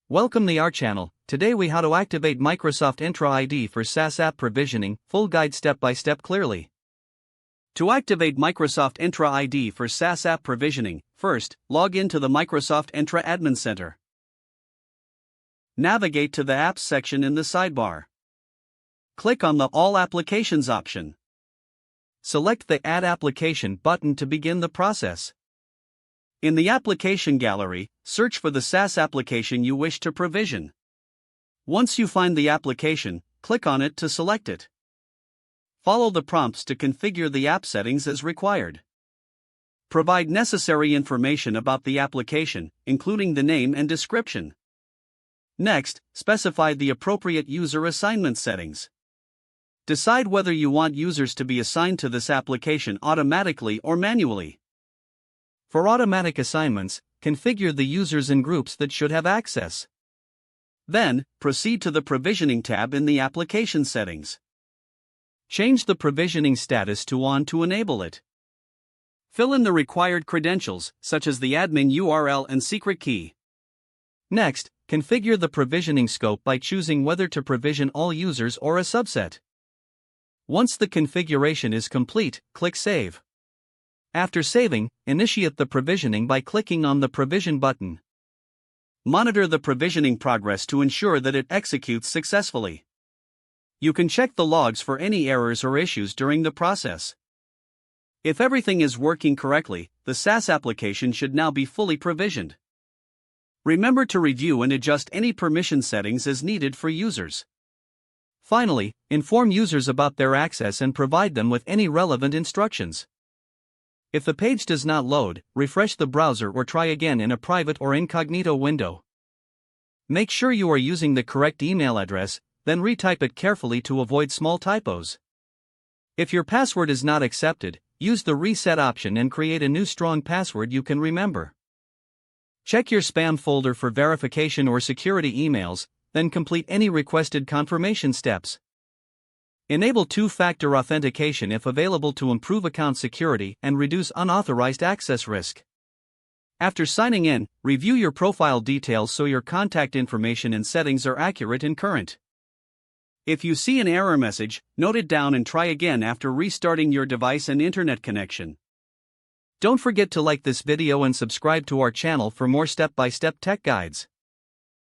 Welcome to our channel. Today we how to activate Microsoft Entra ID for SaaS app provisioning, full guide step by step clearly. To activate Microsoft Entra ID for SaaS app provisioning, first, log into the Microsoft Entra Admin Center. Navigate to the Apps section in the sidebar. Click on the All Applications option. Select the Add Application button to begin the process. In the application gallery, search for the SaaS application you wish to provision. Once you find the application, click on it to select it. Follow the prompts to configure the app settings as required. Provide necessary information about the application, including the name and description. Next, specify the appropriate user assignment settings. Decide whether you want users to be assigned to this application automatically or manually. For automatic assignments, configure the users and groups that should have access. Then, proceed to the Provisioning tab in the Application settings. Change the provisioning status to On to enable it. Fill in the required credentials, such as the admin URL and secret key. Next, configure the provisioning scope by choosing whether to provision all users or a subset. Once the configuration is complete, click Save. After saving, initiate the provisioning by clicking on the Provision button. Monitor the provisioning progress to ensure that it executes successfully. You can check the logs for any errors or issues during the process. If everything is working correctly, the SaaS application should now be fully provisioned. Remember to review and adjust any permission settings as needed for users. Finally, inform users about their access and provide them with any relevant instructions. If the page does not load, refresh the browser or try again in a private or incognito window. Make sure you are using the correct email address, then retype it carefully to avoid small typos. If your password is not accepted, use the Reset option and create a new strong password you can remember. Check your spam folder for verification or security emails, then complete any requested confirmation steps. Enable two-factor authentication if available to improve account security and reduce unauthorized access risk. After signing in, review your profile details so your contact information and settings are accurate and current. If you see an error message, note it down and try again after restarting your device and internet connection. Don't forget to like this video and subscribe to our channel for more step-by-step tech guides.